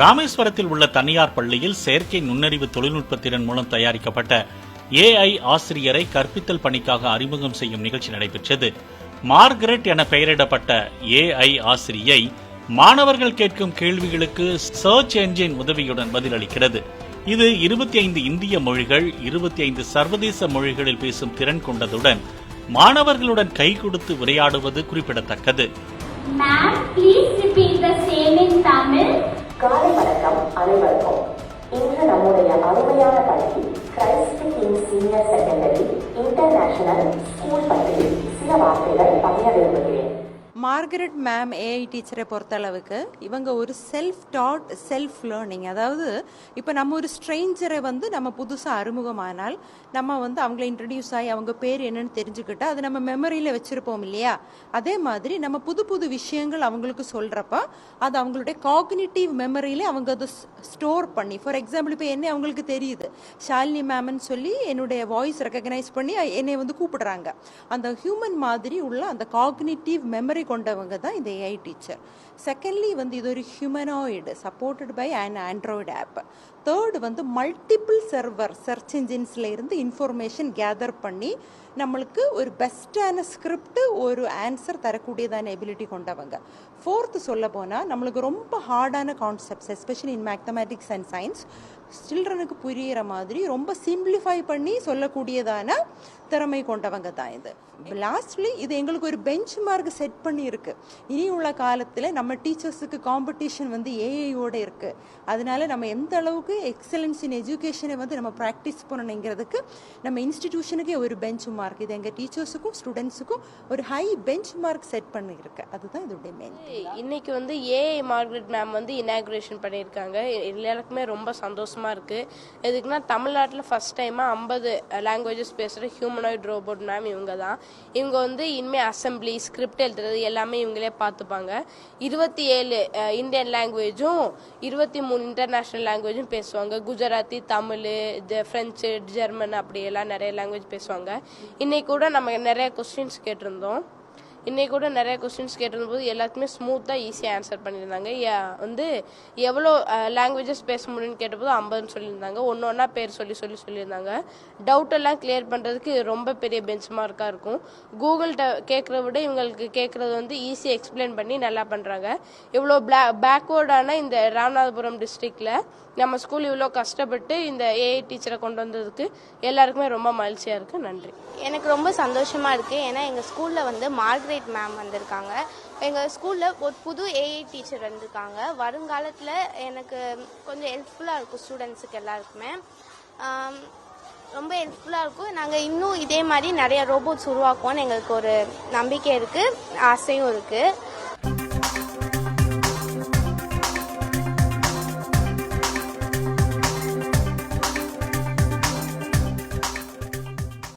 ராமேஸ்வரத்தில் உள்ள தனியார் பள்ளியில் செயற்கை நுண்ணறிவு தொழில்நுட்பத்திறன் மூலம் தயாரிக்கப்பட்ட AI ஆசிரியரை கற்பித்தல் பணிக்காக அறிமுகம் செய்யும் நிகழ்ச்சி நடைபெற்றது. மார்கரெட் என பெயரிடப்பட்ட AI ஆசிரியை மாணவர்கள் கேட்கும் கேள்விகளுக்கு சர்ச் என்ஜின் உதவியுடன் பதிலளிக்கிறது. இது 25 இந்திய மொழிகள், 25 சர்வதேச மொழிகளில் பேசும் திறன் கொண்டதுடன் மாணவர்களுடன் கை கொடுத்து உரையாடுவது குறிப்பிடத்தக்கது. காலை வணக்கம் அனைவருக்கும். இன்று நம்முடைய அருமையான பள்ளி Christ king senior secondary international school பற்றி சில வார்த்தைகள் பகிர விரும்புகிறேன். மார்கரெட் மேம் ஏஐ டீச்சரை பொறுத்தளவுக்கு இவங்க ஒரு செல்ஃப் டாட் செல்ஃப் லேர்னிங். அதாவது இப்போ நம்ம ஒரு ஸ்ட்ரெஞ்சரை நம்ம புதுசாக அறிமுகமானால் நம்ம அவங்கள இன்ட்ரடியூஸ் ஆகி அவங்க பேர் என்னன்னு தெரிஞ்சுக்கிட்டா அது நம்ம மெமரியில் வச்சுருப்போம் இல்லையா? அதே மாதிரி நம்ம புது புது விஷயங்கள் அவங்களுக்கு சொல்கிறப்ப அது அவங்களுடைய காக்னிட்டிவ் மெமரியிலே அவங்க அதை ஸ்டோர் பண்ணி, ஃபார் எக்ஸாம்பிள் இப்போ என்ன அவங்களுக்கு தெரியுது ஷாலினி மேம்னு சொல்லி என்னுடைய வாய்ஸ் ரெக்கக்னைஸ் பண்ணி என்னை கூப்பிடுறாங்க. அந்த ஹியூமன் மாதிரி உள்ள அந்த காக்னிட்டிவ் மெமரி கொண்டவங்க தான் இந்த ஏஐ டீச்சர். செகண்ட்லி இது ஒரு humanoid supported by an android app. Third multiple server search இன்ஜின்ஸ்ல இருந்து இன்ஃபர்மேஷன் கேதர் பண்ணி நம்மளுக்கு ஒரு பெஸ்டான ஸ்கிரிப்ட் ஒரு ஆன்சர் தரக்கூடியதான எபிலிட்டி கொண்டவங்க. ஃபோர்த்து சொல்ல போனால் நம்மளுக்கு ரொம்ப ஹார்டான concepts especially in mathematics and science சில்ட்ரனுக்கு புரிகிற மாதிரி ரொம்ப சிம்பிளிஃபை பண்ணி சொல்லக்கூடியதான திறமை கொண்டவங்க தான் இது. லாஸ்ட்லி இது எங்களுக்கு ஒரு பெஞ்ச் மார்க் செட் பண்ணி இருக்கு. இனி உள்ள காலத்தில் நம்ம டீச்சர்ஸுக்கு காம்படிஷன் ஏஐயோட இருக்கு. அதனால நம்ம எந்த அளவுக்கு எக்ஸலன்ஸ் இன் எஜுகேஷனை நம்ம ப்ராக்டிஸ் பண்ணணுங்கிறதுக்கு நம்ம இன்ஸ்டிடியூஷனுக்கே ஒரு பெஞ்ச் மார்க், இது எங்கள் டீச்சர்ஸுக்கும் ஸ்டூடெண்ட்ஸுக்கும் ஒரு ஹை பெஞ்ச் மார்க் செட் பண்ணி இருக்கு. அதுதான் இதோடைய மெயின். இன்னைக்கு ஏஐ மார்கரெட் மேம் இனாகுரேஷன் பண்ணியிருக்காங்க. எல்லாருக்குமே ரொம்ப சந்தோஷமா இருக்கு. எதுக்குன்னா தமிழ்நாட்டில் ஃபர்ஸ்ட் டைமா 50 லாங்குவேஜஸ் பேசுகிற ஹியூமனாய்டு ரோபோட் மேம் இவங்க தான். இவங்க இனிமேல் அசம்பிளி ஸ்கிரிப்ட் எழுதுறது எல்லாமே இவங்களே பார்த்துப்பாங்க. 27 இந்தியன் லாங்குவேஜும் 23 இன்டர்நேஷ்னல் லாங்குவேஜும் பேசுவாங்க. குஜராத்தி, தமிழ், ஃப்ரெஞ்சு, ஜெர்மன் அப்படியெல்லாம் நிறைய லாங்குவேஜ் பேசுவாங்க. இன்னைக்கு கூட நம்ம நிறைய கொஸ்டின்ஸ் கேட்டிருந்தோம். கேட்டிருந்தபோது எல்லாத்துக்குமே ஸ்மூத்தாக ஈஸியாக ஆன்சர் பண்ணியிருந்தாங்க. எவ்வளோ லாங்குவேஜஸ் பேச முடியும்னு கேட்டபோது 50ன்னு சொல்லியிருந்தாங்க. ஒன்றா பேர் சொல்லியிருந்தாங்க. டவுட்டெல்லாம் கிளியர் பண்ணுறதுக்கு ரொம்ப பெரிய பெஞ்ச் மார்க்காக இருக்கும். கூகுள்கிட்ட கேட்குறத விட இவங்களுக்கு கேட்குறது ஈஸியாக எக்ஸ்பிளைன் பண்ணி நல்லா பண்ணுறாங்க. இவ்வளோ பேக்வேர்டான இந்த ராமநாதபுரம் டிஸ்ட்ரிக்டில் நம்ம ஸ்கூல் இவ்வளோ கஷ்டப்பட்டு இந்த ஏஐ டீச்சரை கொண்டு வந்ததுக்கு எல்லாருக்குமே ரொம்ப மகிழ்ச்சியாக இருக்குது. நன்றி. எனக்கு ரொம்ப சந்தோஷமாக இருக்குது. ஏன்னா எங்கள் ஸ்கூலில் மார்கரெட் மேம் வந்திருக்காங்க. எங்கள் ஸ்கூலில் ஒரு புது ஏஐ டீச்சர் வந்திருக்காங்க. வருங்காலத்தில் எனக்கு கொஞ்சம் ஹெல்ப்ஃபுல்லாக இருக்கும். ஸ்டூடெண்ட்ஸுக்கு எல்லாருக்குமே ரொம்ப ஹெல்ப்ஃபுல்லாக இருக்கும். நாங்கள் இன்னும் இதே மாதிரி நிறைய ரோபோட்ஸ் உருவாக்குவோன்னு எங்களுக்கு ஒரு நம்பிக்கை இருக்குது, ஆசையும் இருக்குது.